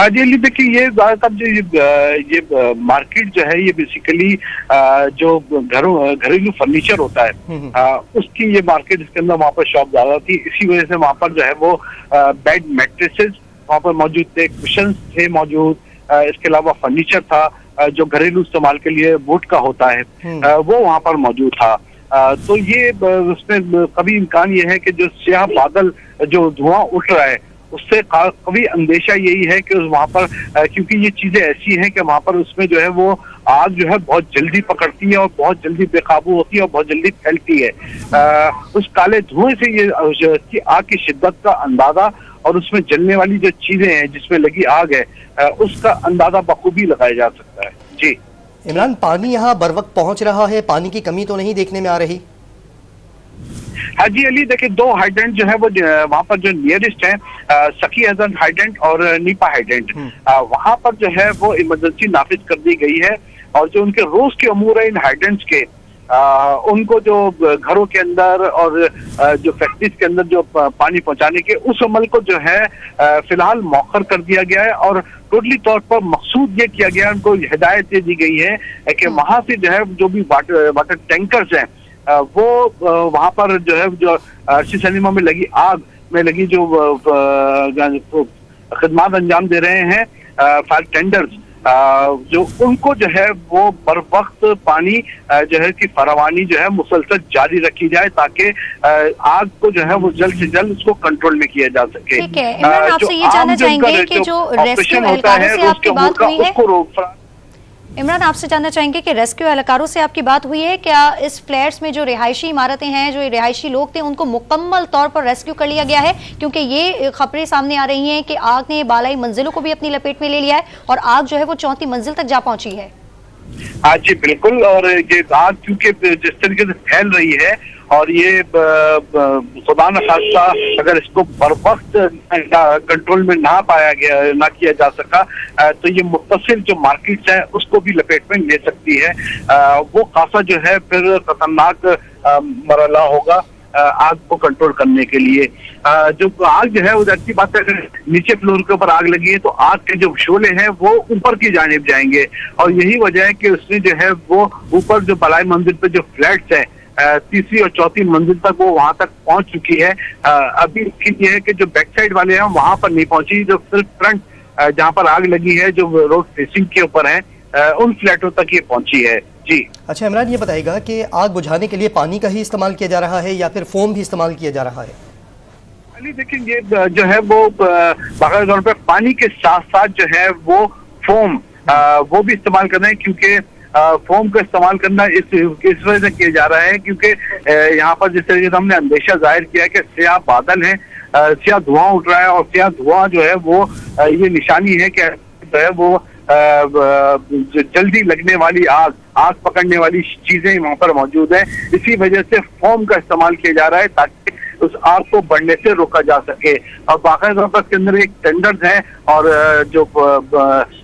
जी देखिए, ये ज्यादातर जो ये मार्केट जो है, ये बेसिकली जो घरेलू फर्नीचर होता है उसकी ये मार्केट, इसके अंदर वहाँ पर शॉप ज्यादा थी। इसी वजह से वहाँ पर जो है वो बेड मैट्रेसेस वहाँ पर मौजूद थे, कुशंस थे मौजूद, इसके अलावा फर्नीचर था जो घरेलू इस्तेमाल के लिए वुड का होता है, वो वहाँ पर मौजूद था। तो ये उसमें कभी इम्कान ये है कि जो स्याह बादल, जो धुआं उठ रहा है, उससे कभी अंदेशा यही है कि वहाँ पर, क्योंकि ये चीजें ऐसी हैं कि वहाँ पर उसमें जो है वो आग जो है बहुत जल्दी पकड़ती है और बहुत जल्दी बेकाबू होती है और बहुत जल्दी फैलती है। उस काले धुएं से ये आग की शिद्दत का अंदाजा और उसमें जलने वाली जो चीजें हैं जिसमें लगी आग है, उसका अंदाजा बखूबी लगाया जा सकता है। जी इमरान, पानी यहाँ बर वक्त पहुंच रहा है, पानी की कमी तो नहीं देखने में आ रही? हाँ जी अली, देखिए 2 हाइड्रेंट जो है वो वहाँ पर जो नियरेस्ट है, सखी हसन हाइड्रेंट और नीपा हाइड्रेंट, वहाँ पर जो है वो इमरजेंसी नाफिज कर दी गई है। और जो उनके रोज के अमूर है इन हाइड्रेंट्स के, उनको जो घरों के अंदर और जो फैक्ट्रीज के अंदर जो पानी पहुंचाने के, उस अमल को जो है फिलहाल मौखर कर दिया गया है। और टोटली तौर पर मकसूद ये किया गया है, उनको हिदायत दे दी गई है कि वहां से जो है जो भी वाटर टैंकर्स हैं, वो वहां पर जो है जो अर्शी सिनेमा में लगी आग में लगी जो खिदमत अंजाम दे रहे हैं फायर टेंडर्स, जो उनको जो है वो बर वक्त पानी जो है की फरावानी जो है मुसलसल जारी रखी जाए, ताकि आग को जो है वो जल्द से जल्द उसको कंट्रोल में किया जा सके। ठीक है इमरान, आपसे ये जानना चाहेंगे कि जो रेस्क्यू एहलकारों से आपकी बात हुई है, इमरान आपसे जानना चाहेंगे कि रेस्क्यू एहलकारों से आपकी बात हुई है क्या? इस फ्लैट्स में जो रिहायशी इमारतें हैं, जो रिहायशी लोग थे, उनको मुकम्मल तौर पर रेस्क्यू कर लिया गया है? क्योंकि ये खबरें सामने आ रही हैं कि आग ने बालाई मंजिलों को भी अपनी लपेट में ले लिया है और आग जो है वो 4थी मंजिल तक जा पहुंची है। हाँ जी बिल्कुल, और ये आग क्योंकि जिस तरीके से फैल रही है और ये खुदा न खास्ता अगर इसको बर वक्त कंट्रोल में ना किया जा सका, तो ये मुत्तसिल जो मार्केट्स हैं उसको भी लपेट में ले सकती है। वो खासा जो है फिर खतरनाक मरहला होगा आग को कंट्रोल करने के लिए। जो आग जो है, वो अच्छी बात है, अगर नीचे फ्लोर के ऊपर आग लगी है तो आग के जो शोले हैं वो ऊपर की जानिब जाएंगे, और यही वजह है कि उसने जो है वो ऊपर जो बलाई मंजिल पे जो फ्लैट्स हैं, 3री और 4थी मंजिल तक वो वहां तक पहुंच चुकी है। अभी ये है कि जो बैक साइड वाले हैं वहां पर नहीं पहुंची, जो सिर्फ फ्रंट जहां पर आग लगी है जो रोड फेसिंग के ऊपर है, उन फ्लैटों तक ये पहुंची है। जी अच्छा इमरान, ये बताएगा कि आग बुझाने के लिए पानी का ही इस्तेमाल किया जा रहा है या फिर फोम भी इस्तेमाल किया जा रहा है? अली देखिए, ये जो है वो बाकायदा तौर पर पानी के साथ साथ जो है वो फोम वो भी इस्तेमाल कर रहे हैं, क्योंकि फोम का इस्तेमाल करना इस वजह से किया जा रहा है क्योंकि यहाँ पर जिस तरीके से हमने अंदेशा जाहिर किया कि स्याह बादल है, स्याह धुआं उठ रहा है, और स्याह धुआं जो है वो ये निशानी है कि जो है वो जल्दी लगने वाली आग पकड़ने वाली चीजें वहां पर मौजूद है। इसी वजह से फोम का इस्तेमाल किया जा रहा है ताकि उस आग को बढ़ने से रोका जा सके। और बाकायदा तौर पर इसके अंदर एक टेंडर है और जो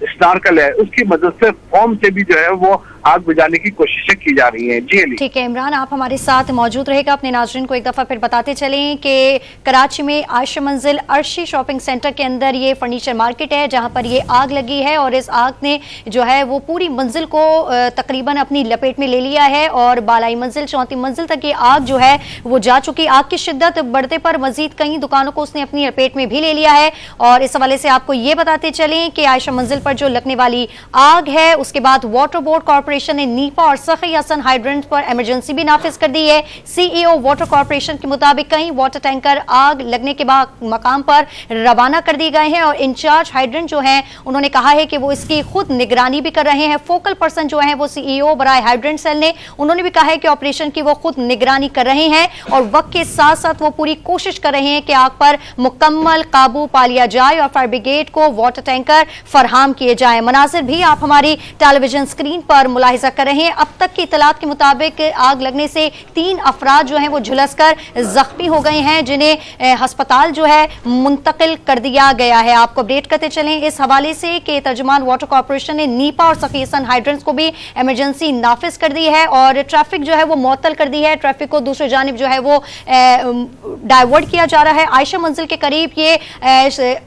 स्नार्कल है उसकी मदद से फोम से भी जो है वो आग बुझाने की कोशिशें की जा रही हैं। जी अली, ठीक है इमरान, आप हमारे साथ मौजूद रहेगा। अपने नाज़रीन को एक दफा फिर बताते चलें कि कराची में आयशा मंजिल अर्शी शॉपिंग सेंटर के अंदर ये फर्नीचर मार्केट है जहां पर ये आग लगी है, और इस आग ने जो है वो पूरी मंजिल को तकरीबन अपनी लपेट में ले लिया है और बालाई मंजिल 4थी मंजिल तक ये आग जो है वो जा चुकी। आग की शिद्दत बढ़ते पर मजीद कई दुकानों को उसने अपनी लपेट में भी ले लिया है। और इस हवाले से आपको ये बताते चलें कि आयशा मंजिल पर जो लगने वाली आग है उसके बाद वाटर बोर्ड कॉर्पोरेशन ने नीपा और सखी हसन हाइड्रेंट पर इमरजेंसी भी नाफिज कर दी है। सीईओ वाटर कॉर्पोरेशन के मुताबिक कई वाटर टैंकर आग लगने के बाद मकाम पर रवाना कर दिए गए हैं और इंचार्ज हाइड्रेंट जो हैं उन्होंने कहा है कि वो इसकी खुद निगरानी भी कर रहे हैं। फोकल पर्सन जो है वो सीईओ बराए हाइड्रेंट सेल ने उन्होंने भी कहा है कि ऑपरेशन की वो खुद निगरानी कर रहे हैं और वक्त के साथ साथ वो पूरी कोशिश कर रहे हैं कि आग पर मुकम्मल काबू पा लिया जाए और फायर ब्रिगेड को वाटर टैंकर फराहम किए जाए। मनाजिर भी आप हमारी टेलीविजन स्क्रीन पर मुलाहिजा कर रहे हैं। अब तक की इतलात के मुताबिक आग लगने से 3 अफराद जो हैं वो झुलसकर जख्मी हो गए हैं, जिन्हें अस्पताल जो है मुंतकिल कर दिया गया है। आपको अपडेट करते चलें इस हवाले से कि तर्जुमान वाटर कॉर्पोरेशन ने नीपा और सफीसन हाइड्रेंट्स को भी इमरजेंसी नाफिज कर दी है और ट्रैफिक जो है वो मुअत्तल कर दी है। ट्रैफिक को दूसरी जानिब जो है वो डाइवर्ट किया जा रहा है। आयशा मंजिल के करीब ये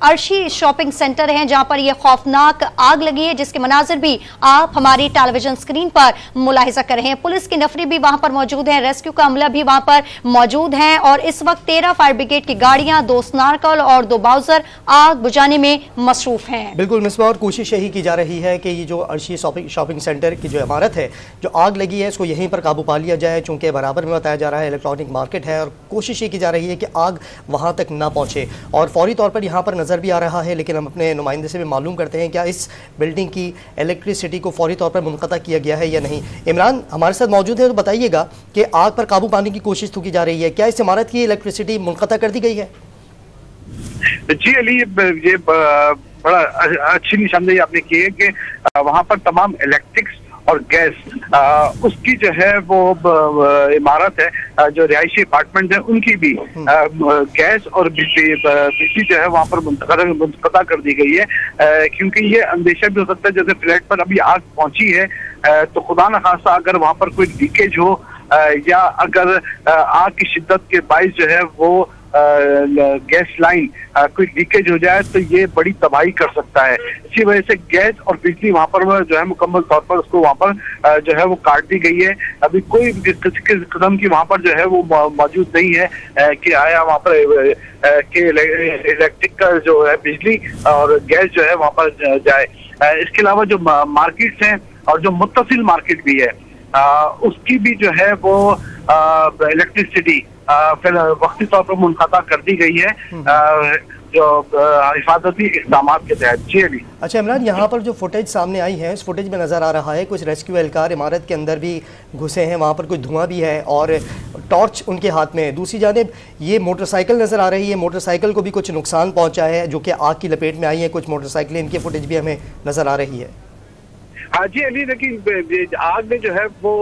अर्शी शॉपिंग सेंटर है जहां पर यह खौफनाक आग लगी है, जिसके मनाजिर भी आप हमारी टेलीविजन स्क्रीन पर मुलाहिजा कर रहे हैं। पुलिस की नफरी भी वहां पर मौजूद है, रेस्क्यू का अमला भी वहां पर मौजूद है और इस वक्त 13 फायर ब्रिगेड की गाड़ियां, 2 स्नारकल और 2 बाउजर आग बुझाने में मसरूफ हैं। बिल्कुल मिसबा, और कोशिश यही की जा रही है कि ये जो अर्शी शॉपिंग सेंटर की जो इमारत है, जो आग लगी है, इसको यहीं पर काबू पा लिया जाए, चूंकि बराबर में बताया जा रहा है इलेक्ट्रॉनिक मार्केट है और कोशिश ये की जा रही है कि आग वहां तक ना पहुंचे। और फौरी तौर पर यहाँ पर नज़र भी आ रहा है, लेकिन हम अपने नुमाइंदे से भी मालूम करते हैं क्या इस बिल्डिंग की इलेक्ट्रिसिटी को फौरी तौर पर मुनक़ता किया गया है या नहीं। इमरान हमारे साथ मौजूद है, तो बताइएगा कि आग पर काबू पाने की कोशिश तो की जा रही है, क्या इस इमारत की इलेक्ट्रिसिटी मुनक़ता कर दी गई है? जी अली, ये बड़ा अच्छी निशानदेही आपने की है कि वहां पर तमाम इलेक्ट्रिक्स और गैस उसकी जो है वो इमारत है, जो रिहायशी अपार्टमेंट है उनकी भी गैस और बिजली जो है वहां पर मुंतक़ता कर दी गई है, क्योंकि ये अंदेशा भी हो सकता है जैसे फ्लैट पर अभी आग पहुंची है तो खुदा न खास्ता अगर वहां पर कोई लीकेज हो या अगर आग की शिद्दत के बाइस जो है वो गैस लाइन कोई लीकेज हो जाए तो ये बड़ी तबाही कर सकता है। इसी वजह से गैस और बिजली वहां पर जो है मुकम्मल तौर पर उसको वहां पर जो है वो काट दी गई है। अभी कोई कदम की वहां पर जो है वो मौजूद नहीं है कि आया वहां पर के इलेक्ट्रिक का जो है बिजली और गैस जो है वहां पर जाए। इसके अलावा जो मार्केट्स हैं और जो मुत्तसिल मार्केट भी है उसकी भी जो है वो इलेक्ट्रिसिटी फिर वक्ती तौर पर मुनक़ता कर दी गई है जो हिफाजती इक़दाम के तहत। जी अली। अच्छा इमरान, यहाँ पर जो फुटेज सामने आई है उस फुटेज में नज़र आ रहा है कुछ रेस्क्यू एहलकार इमारत के अंदर भी घुसे हैं, वहाँ पर कुछ धुआं भी है और टॉर्च उनके हाथ में है। दूसरी जानिब ये मोटरसाइकिल नज़र आ रही है, मोटरसाइकिल को भी कुछ नुकसान पहुँचा है जो कि आग की लपेट में आई है। कुछ मोटरसाइकिलें, इनकी फुटेज भी हमें नज़र आ रही है। हाँ जी अली, लेकिन आग ने जो है वो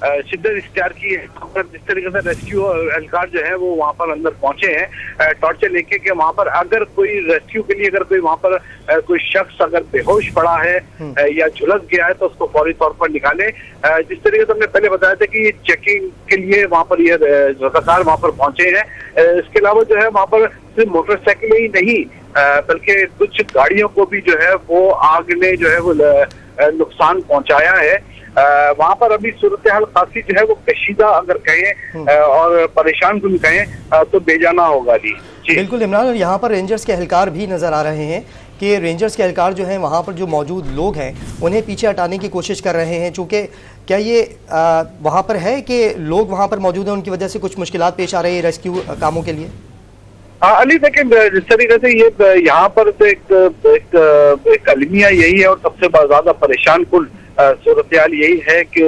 शिद्दत इख्तियार की है। जिस तरीके से रेस्क्यू एहलकार जो है वो वहाँ पर अंदर पहुंचे हैं टॉर्चर लेके कि वहाँ पर अगर कोई रेस्क्यू के लिए अगर कोई वहाँ पर कोई शख्स अगर बेहोश पड़ा है या झुलस गया है तो उसको फौरी तौर पर निकाले। जिस तरीके से हमने पहले बताया था कि ये चेकिंग के लिए वहाँ पर ये रज़ाकार वहाँ पर पहुंचे हैं। इसके अलावा जो है वहाँ पर सिर्फ मोटरसाइकिल ही नहीं बल्कि कुछ गाड़ियों को भी जो है वो आग ने जो है वो नुकसान पहुंचाया है। वहां पर अभी सूरत हाल खासी जो है वो कशीदा अगर कहें और परेशान कुन कहें तो बेजाना होगा। जी बिल्कुल इमरान, और यहाँ पर रेंजर्स के एहलकार भी नज़र आ रहे हैं कि रेंजर्स के एहलकार जो हैं वहाँ पर जो मौजूद लोग हैं उन्हें पीछे हटाने की कोशिश कर रहे हैं। चूँकि क्या ये वहाँ पर है कि लोग वहाँ पर मौजूद हैं, उनकी वजह से कुछ मुश्किलात पेश आ रही है रेस्क्यू कामों के लिए? अली देखिए, जिस तरीके से ये यहाँ पर तो एक अलमिया यही है और सबसे ज्यादा परेशान कुल सूरत हाल यही है कि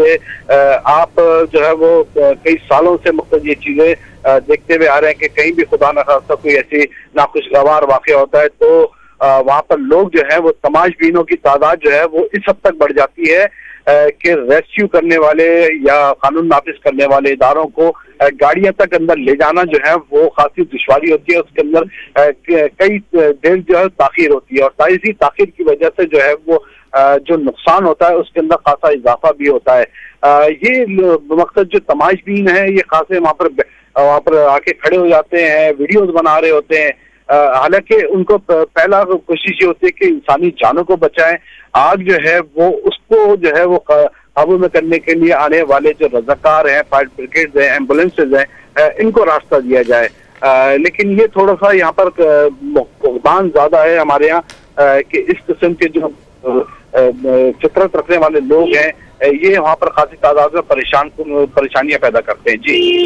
आप जो है वो कई सालों से मुख्तलिफ ये चीजें देखते हुए आ रहे हैं कि कहीं भी खुदा न खास्ता कोई ऐसी नाखुशगवार वाक़या होता है तो वहाँ पर लोग जो है वो तमाशबीनों की तादाद जो है वो इस हद तक बढ़ जाती है कि रेस्क्यू करने वाले या कानून नाफिज करने वाले इदारों को गाड़ियां तक अंदर ले जाना जो है वो खासी दुश्वारी होती है। उसके अंदर कई देर जो है ताखीर होती है और ताज़ी ताखीर की वजह से जो है वो जो नुकसान होता है उसके अंदर खासा इजाफा भी होता है। ये मकसद जो तमाशबीन है ये खासे वहाँ पर आके खड़े हो जाते हैं, वीडियोज बना रहे होते हैं। हालांकि उनको पहला कोशिश ये होती है कि इंसानी जानों को बचाएं। आग जो है वो उसको जो है वो काबू में करने के लिए आने वाले जो रज़ाकार हैं, फायर ब्रिगेड हैं, एम्बुलेंसेज हैं, इनको रास्ता दिया जाए। लेकिन ये थोड़ा सा यहाँ पर फुकदान ज्यादा है हमारे यहाँ कि इस किस्म के जो फितरत रखने वाले लोग हैं ये वहाँ पर खासी तादाद में परेशानियां पैदा करते हैं। जी।